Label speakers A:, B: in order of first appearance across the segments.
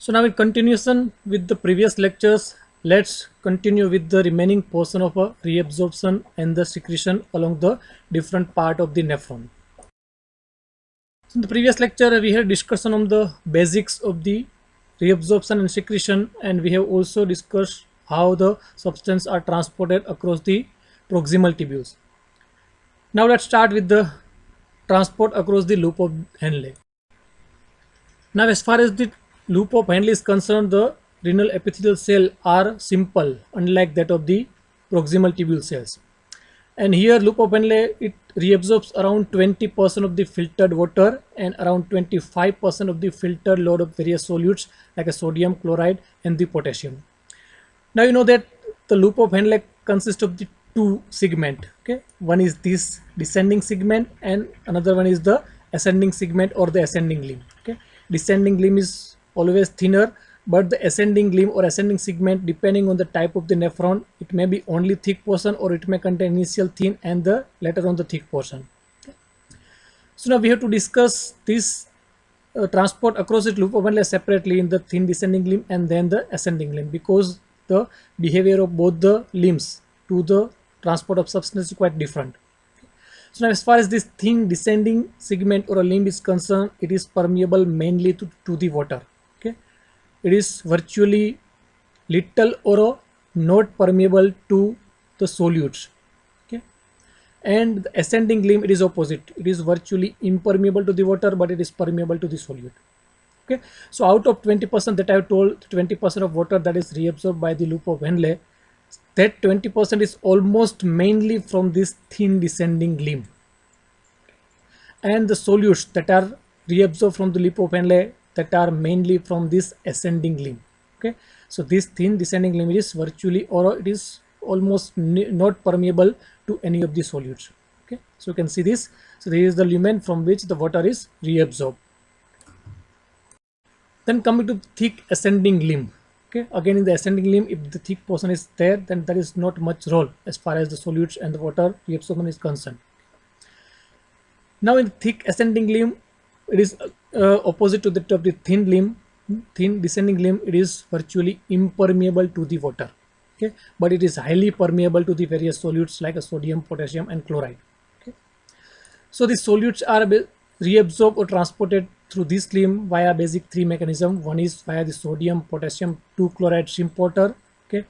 A: So now in continuation with the previous lectures, let's continue with the remaining portion of a reabsorption and the secretion along the different part of the nephron. So in the previous lecture, we had discussion on the basics of the reabsorption and secretion, and we have also discussed how the substance are transported across the proximal tubules. Now let's start with the transport across the loop of Henle. Now, as far as the loop of Henle is concerned, the renal epithelial cell are simple, unlike that of the proximal tubule cells. And here, loop of Henle, it reabsorbs around 20% of the filtered water and around 25% of the filtered load of various solutes like a sodium chloride and the potassium. Now you know that the loop of Henle consists of the two segment. Okay, one is this descending segment and another one is the ascending segment or the ascending limb. Okay, descending limb is always thinner, but the ascending limb or ascending segment, depending on the type of the nephron, it may be only thick portion or it may contain initial thin and the later on the thick portion. Okay. So now we have to discuss this transport across the loop of Henle separately in the thin descending limb and then the ascending limb, because the behavior of both the limbs to the transport of substance is quite different. So now as far as this thin descending segment or a limb is concerned, it is permeable mainly to the water. Okay, it is virtually little or not permeable to the solutes. Okay, and the ascending limb, it is opposite. It is virtually impermeable to the water, but it is permeable to the solute. Okay, so out of 20% that I have told, 20% of water that is reabsorbed by the loop of Henle, that 20% is almost mainly from this thin descending limb, and the solutes that are reabsorbed from the loop of Henle, that are mainly from this ascending limb. Okay, so this thin descending limb is virtually, or it is almost not permeable to any of the solutes. Okay, so you can see this. So there is the lumen from which the water is reabsorbed. Then coming to thick ascending limb. Okay, again in the ascending limb, if the thick portion is there, then there is not much role as far as the solutes and the water reabsorption is concerned. Now in thick ascending limb, it is opposite to that of the thin limb. Thin descending limb, it is virtually impermeable to the water. Okay, but it is highly permeable to the various solutes like a sodium, potassium, and chloride. Okay, so the solutes are reabsorbed or transported through this limb via basic three mechanism. One is via the sodium potassium 2 chloride transporter. Okay,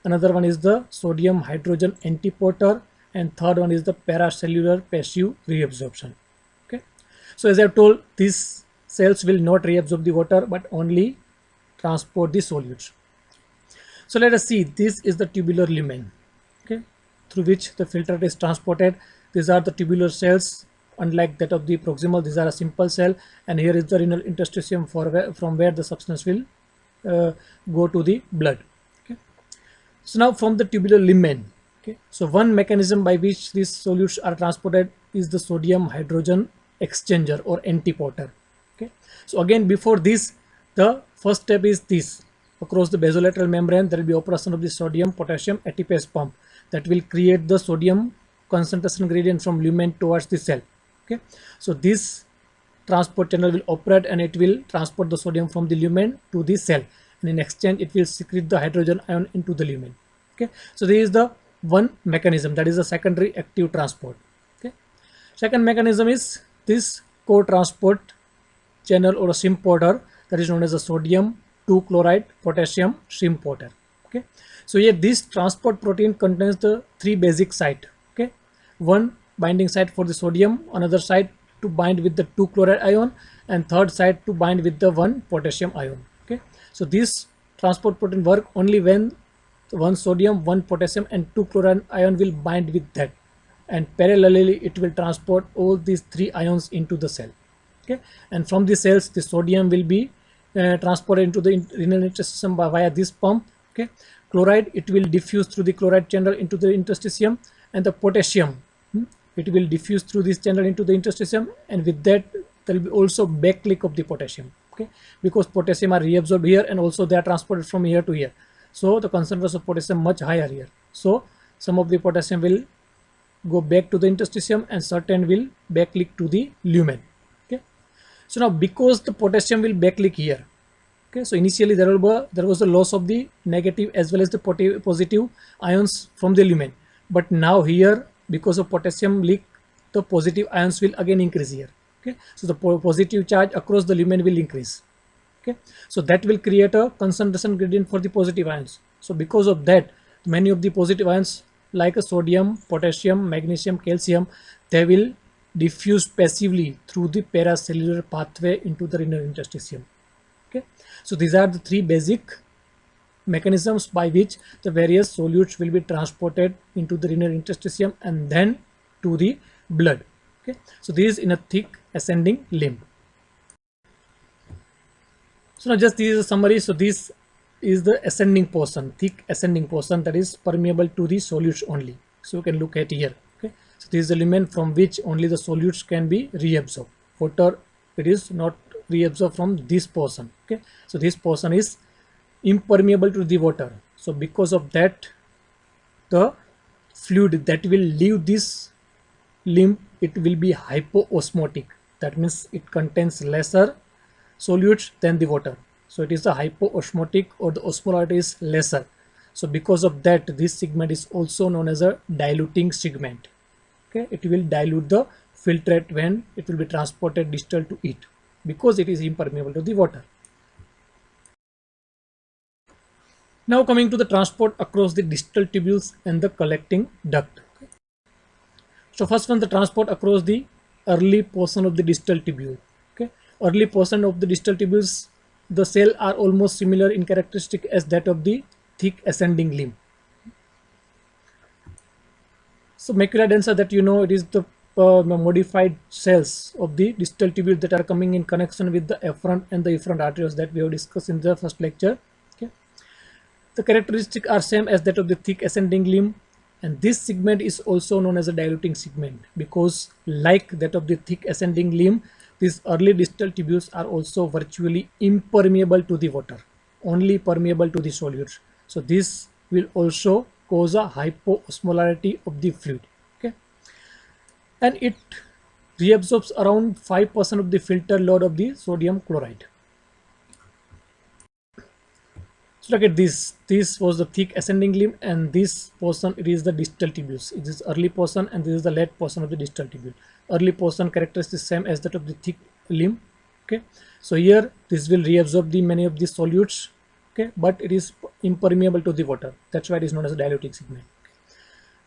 A: another one is the sodium hydrogen antiporter, and third one is the paracellular passive reabsorption. Okay, so as I have told, these cells will not reabsorb the water but only transport the solutes. So let us see, this is the tubular lumen, okay, through which the filtrate is transported. These are the tubular cells. Unlike that of the proximal, these are a simple cell, and here is the renal interstitium from where the substance will go to the blood. Okay. So now from the tubular lumen, okay, so one mechanism by which these solutes are transported is the sodium hydrogen exchanger or antiporter. Okay, so again before this, the first step is this: across the basolateral membrane there will be operation of the sodium potassium ATPase pump that will create the sodium concentration gradient from lumen towards the cell. Okay, so this transport channel will operate and it will transport the sodium from the lumen to the cell, and in exchange it will secrete the hydrogen ion into the lumen. Okay, so there is the one mechanism, that is the secondary active transport. Okay, second mechanism is this co-transport channel or a symporter, that is known as the sodium 2 chloride potassium symporter. Okay, so here this transport protein contains the three basic site. Okay, one binding site for the sodium, another site to bind with the 2 chloride ion, and third site to bind with the 1 potassium ion. Okay, so this transport protein work only when 1 sodium, 1 potassium, and 2 chloride ion will bind with that, and parallelly it will transport all these three ions into the cell. Okay, and from the cells the sodium will be transported into the renal interstitium via this pump. Okay, chloride, it will diffuse through the chloride channel into the interstitium, and the potassium, it will diffuse through this channel into the interstitium, and with that there will be also backleak of the potassium. Okay, because potassium are reabsorbed here and also they are transported from here to here, so the concentration of potassium much higher here, so some of the potassium will go back to the interstitium and certain will backleak to the lumen. Okay, so now because the potassium will backleak here, Okay, so initially there was a loss of the negative as well as the positive ions from the lumen, but now here because of potassium leak, the positive ions will again increase here. Okay, so the positive charge across the lumen will increase. Okay, so that will create a concentration gradient for the positive ions. So because of that, many of the positive ions like a sodium, potassium, magnesium, calcium, they will diffuse passively through the paracellular pathway into the renal interstitium. Okay, so these are the three basic mechanisms by which the various solutes will be transported into the renal interstitium and then to the blood. Okay, so this is in a thick ascending limb. So now just this is a summary. So this is the ascending portion, thick ascending portion that is permeable to the solutes only. So you can look at here. Okay, so this is the lumen from which only the solutes can be reabsorbed. Water, it is not reabsorbed from this portion. Okay, so this portion is impermeable to the water. So because of that, the fluid that will leave this limb, it will be hypoosmotic. That means it contains lesser solutes than the water. So it is the hypoosmotic, or the osmolarity is lesser. So because of that, this segment is also known as a diluting segment. Okay, it will dilute the filtrate when it will be transported distal to it, because it is impermeable to the water. Now coming to the transport across the distal tubules and the collecting duct. So first one, the transport across the early portion of the distal tubule. Okay, early portion of the distal tubules, the cell are almost similar in characteristic as that of the thick ascending limb. So macula densa, that you know, it is the modified cells of the distal tubule that are coming in connection with the afferent and the efferent arterioles that we have discussed in the first lecture. Okay, the characteristics are same as that of the thick ascending limb, and this segment is also known as a diluting segment because like that of the thick ascending limb, these early distal tubules are also virtually impermeable to the water, only permeable to the solutes. So this will also cause a hypoosmolarity of the fluid. Okay, and it reabsorbs around 5% of the filter load of the sodium chloride. So look at this. This was the thick ascending limb, and this portion, it is the distal tubules. It is early portion, and this is the late portion of the distal tubule. Early portion characteristic same as that of the thick limb. Okay, so here this will reabsorb the many of the solutes. Okay, but it is impermeable to the water. That's why it is known as a diluting segment.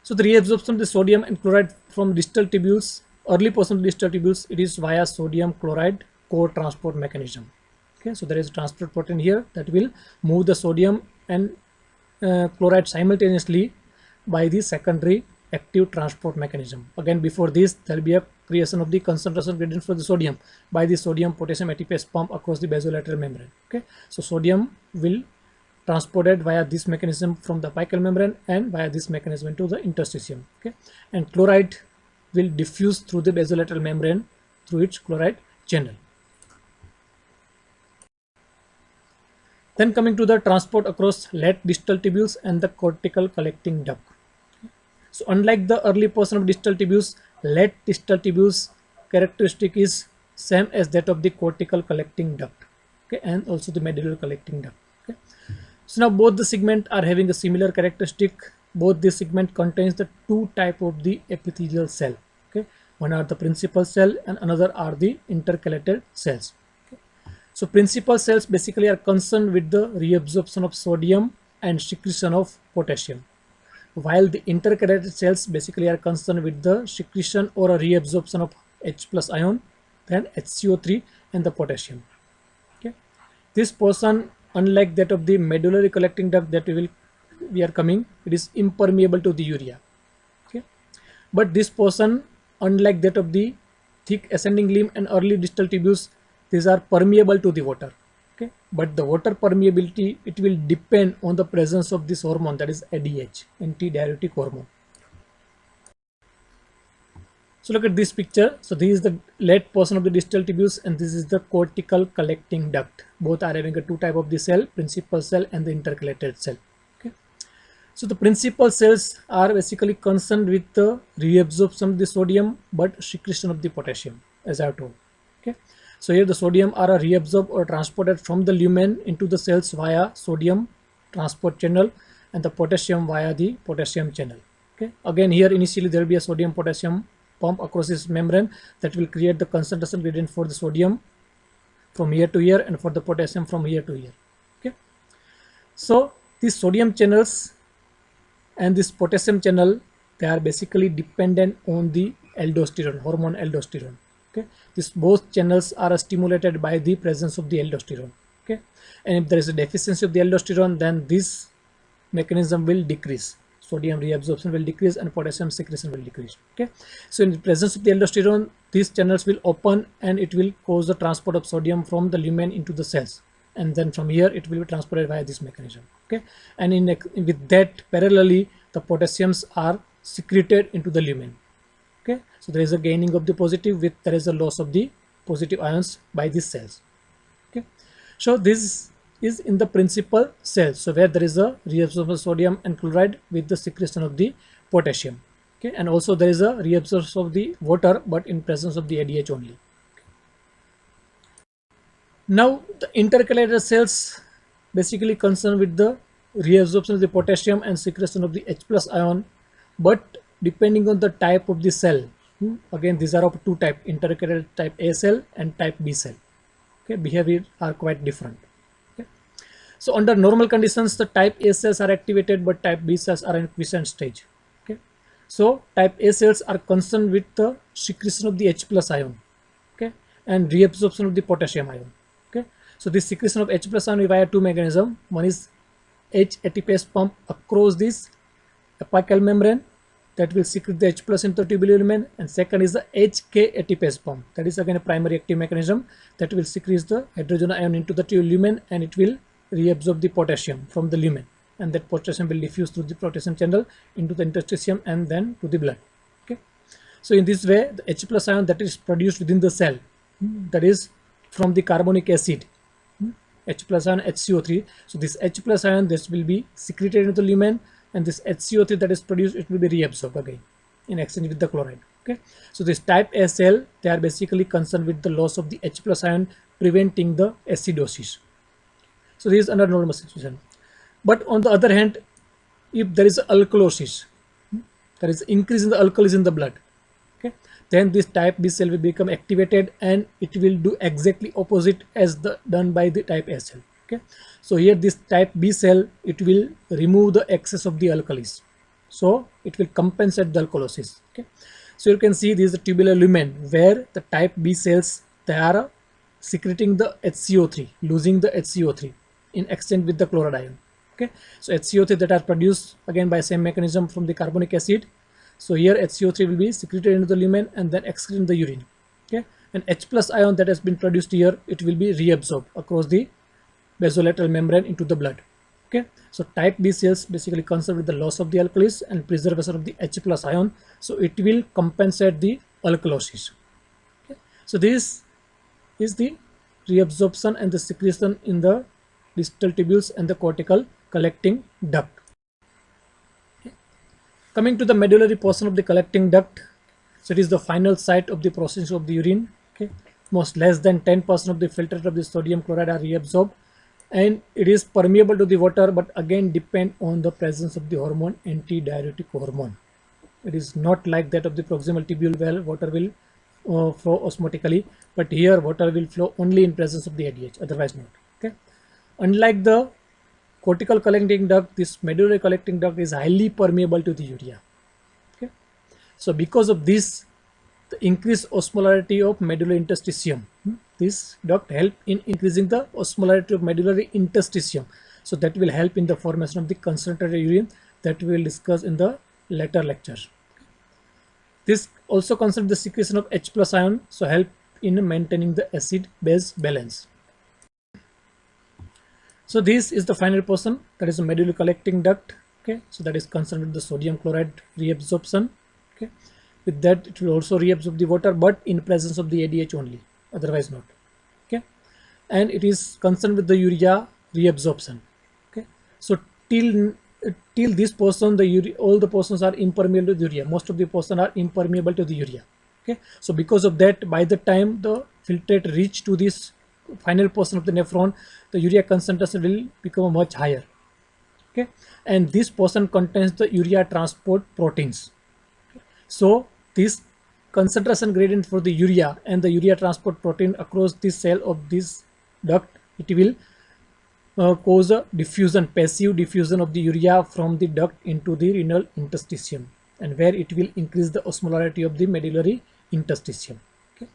A: So the reabsorption of the sodium and chloride from distal tubules, early portion of the distal tubules, it is via sodium chloride core transport mechanism. Okay, so there is a transport protein here that will move the sodium and chloride simultaneously by the secondary active transport mechanism. Again, before this, there will be a creation of the concentration gradient for the sodium by the sodium potassium ATPase pump across the basolateral membrane. Okay, so sodium will transported via this mechanism from the apical membrane and via this mechanism into the interstitium. Okay, and chloride will diffuse through the basolateral membrane through its chloride channel. Then coming to the transport across late distal tubules and the cortical collecting duct. So unlike the early portion of distal tubules, late distal tubules characteristic is same as that of the cortical collecting duct. Okay, and also the medullary collecting duct. Okay, so now both the segment are having a similar characteristic. Both the segment contains the two type of the epithelial cell. Okay, one are the principal cell and another are the intercalated cells. So principal cells basically are concerned with the reabsorption of sodium and secretion of potassium, while the intercalated cells basically are concerned with the secretion or a reabsorption of H plus ion, then HCO3 and the potassium. Okay, this portion, unlike that of the medullary collecting duct that we are coming, it is impermeable to the urea. Okay, but this portion, unlike that of the thick ascending limb and early distal tubules, these are permeable to the water. Okay, but the water permeability, it will depend on the presence of this hormone, that is ADH, antidiuretic hormone. So look at this picture. So this is the late portion of the distal tubules and this is the cortical collecting duct. Both are having a two type of the cell, principal cell and the intercalated cell. Okay, so the principal cells are basically concerned with the reabsorption of the sodium but secretion of the potassium, as I have told. Okay, So here the sodium are reabsorbed or transported from the lumen into the cells via sodium transport channel, and the potassium via the potassium channel. Okay, again here initially there will be a sodium potassium pump across this membrane that will create the concentration gradient for the sodium from here to here and for the potassium from here to here. Okay, so these sodium channels and this potassium channel, they are basically dependent on the aldosterone hormone, aldosterone. Okay, these both channels are stimulated by the presence of the aldosterone. Okay, and if there is a deficiency of the aldosterone, then this mechanism will decrease. Sodium reabsorption will decrease and potassium secretion will decrease. Okay, so in the presence of the aldosterone, these channels will open and it will cause the transport of sodium from the lumen into the cells, and then from here it will be transported via this mechanism. Okay, and with that parallelly the potassiums are secreted into the lumen. Okay, so there is a gaining of the positive with there is a loss of the positive ions by these cells. Okay, so this is in the principal cell, so where there is a reabsorption of sodium and chloride with the secretion of the potassium. Okay, and also there is a reabsorption of the water but in presence of the ADH only. Now the intercalated cells basically concerned with the reabsorption of the potassium and secretion of the H plus ion, but depending on the type of the cell. Again these are of two type, intercalated type A cell and type B cell. Okay, behavior are quite different. Okay, so under normal conditions the type A cells are activated but type B cells are in quiescent stage. Okay, so type A cells are concerned with the secretion of the H plus ion, okay, and reabsorption of the potassium ion. Okay, so this secretion of H plus ion via two mechanisms. One is H ATPase pump across this apical membrane that will secrete the H plus into the tubular lumen, and second is the HK ATPase pump, that is again a primary active mechanism that will secrete the hydrogen ion into the tubular lumen and it will reabsorb the potassium from the lumen, and that potassium will diffuse through the potassium channel into the interstitium and then to the blood. Okay, so in this way the H plus ion that is produced within the cell, that is from the carbonic acid, H plus ion HCO3. So this H plus ion, this will be secreted into the lumen, and this HCO3 that is produced, it will be reabsorbed again in exchange with the chloride. Okay, so this type A cell, they are basically concerned with the loss of the H plus ion, preventing the acidosis. So this is under normal situation. But on the other hand, if there is alkalosis, there is increase in the alkalis in the blood, okay, then this type B cell will become activated and it will do exactly opposite as done by the type A cell. Okay, so here this type B cell, it will remove the excess of the alkalis, so it will compensate the alkalosis. Okay, so you can see this is the tubular lumen where the type B cells, they are secreting the HCO3, losing the HCO3 in exchange with the chloride ion. Okay, so HCO3 that are produced again by same mechanism from the carbonic acid. So here HCO3 will be secreted into the lumen and then excreted in the urine. Okay, and H plus ion that has been produced here, it will be reabsorbed across the basolateral membrane into the blood. Okay, so type B cells basically concerned with the loss of the alkalis and preservation of the H plus ion, so it will compensate the alkalosis. Okay, so this is the reabsorption and the secretion in the distal tubules and the cortical collecting duct. Okay. Coming to the medullary portion of the collecting duct, so it is the final site of the processing of the urine. Okay, most less than 10% of the filtrate of the sodium chloride are reabsorbed, and it is permeable to the water, but again depend on the presence of the hormone, antidiuretic hormone. It is not like that of the proximal tubule where water will flow osmotically, but here water will flow only in presence of the ADH, otherwise not. Okay, unlike the cortical collecting duct, this medullary collecting duct is highly permeable to the urea. Okay, so because of this, the increased osmolarity of medullary interstitium, this duct help in increasing the osmolarity of medullary interstitium, so that will help in the formation of the concentrated urine that we will discuss in the later lectures. This also concerns the secretion of H plus ion, so help in maintaining the acid base balance. So this is the final portion, that is the medullary collecting duct. Okay, so that is concerned with the sodium chloride reabsorption. Okay, with that it will also reabsorb the water, but in presence of the ADH only, otherwise not. Okay, and it is concerned with the urea reabsorption. Okay, so till this portion, all the portions are impermeable to the urea. Most of the portions are impermeable to the urea. Okay, so because of that, by the time the filtrate reach to this final portion of the nephron, the urea concentration will become much higher. Okay, and this portion contains the urea transport proteins. So this concentration gradient for the urea and the urea transport protein across the cell of this duct, it will cause a diffusion, passive diffusion of the urea from the duct into the renal interstitium, and where it will increase the osmolarity of the medullary interstitium. Okay,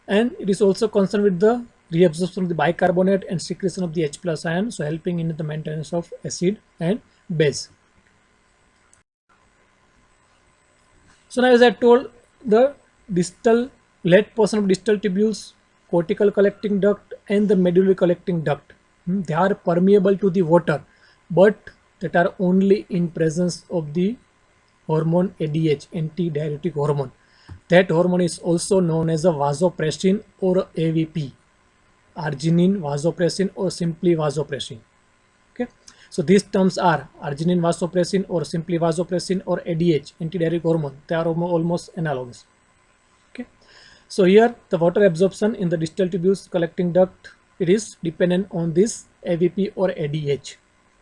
A: and it is also concerned with the reabsorption of the bicarbonate and secretion of the H plus ion, so helping in the maintenance of acid and base. So now, as I told, the distal late portion of distal tubules, cortical collecting duct and the medullary collecting duct, they are permeable to the water, but that are only in presence of the hormone ADH, antidiuretic hormone. That hormone is also known as a vasopressin or AVP, arginine vasopressin or simply vasopressin. Okay, so these terms are arginine vasopressin or simply vasopressin or ADH, antidiuretic hormone. They are almost analogous. Okay, so here the water absorption in the distal tubules collecting duct, it is dependent on this AVP or ADH.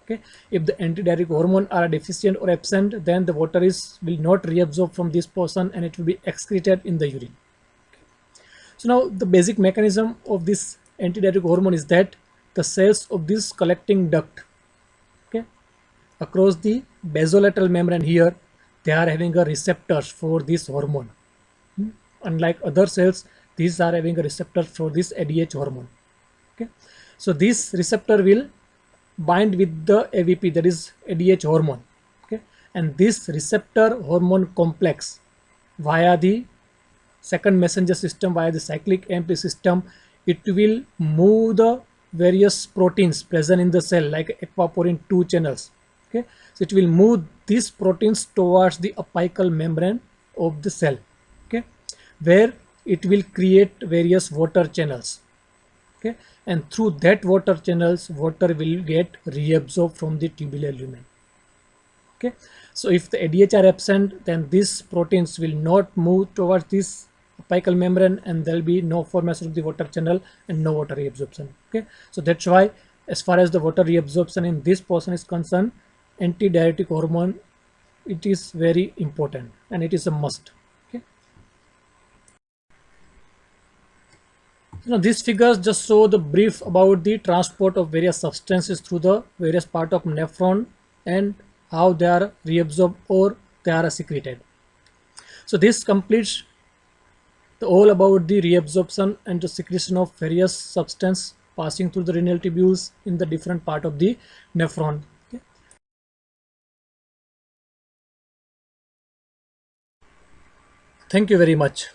A: Okay, if the antidiuretic hormone are deficient or absent, then the water will not reabsorb from this portion and it will be excreted in the urine. Okay. So now the basic mechanism of this antidiuretic hormone is that the cells of this collecting duct, okay, across the basolateral membrane here, they are having a receptors for this hormone. Unlike other cells, these are having a receptor for this ADH hormone. Okay, so this receptor will bind with the AVP, that is ADH hormone. Okay, and this receptor hormone complex via the second messenger system, via the cyclic AMP system, it will move the various proteins present in the cell like aquaporin 2 channels. Okay, so it will move these proteins towards the apical membrane of the cell. Okay, where it will create various water channels. Okay, and through that water channels, water will get reabsorbed from the tubular lumen. Okay, so if the ADH are absent, then these proteins will not move towards this apical membrane and there will be no formation of the water channel and no water reabsorption. Okay, so that's why as far as the water reabsorption in this portion is concerned, antidiuretic hormone, it is very important and it is a must. Okay, now these figures just show the brief about the transport of various substances through the various part of nephron and how they are reabsorbed or they are secreted. So this completes the all about the reabsorption and the secretion of various substance passing through the renal tubules in the different part of the nephron. Okay. Thank you very much.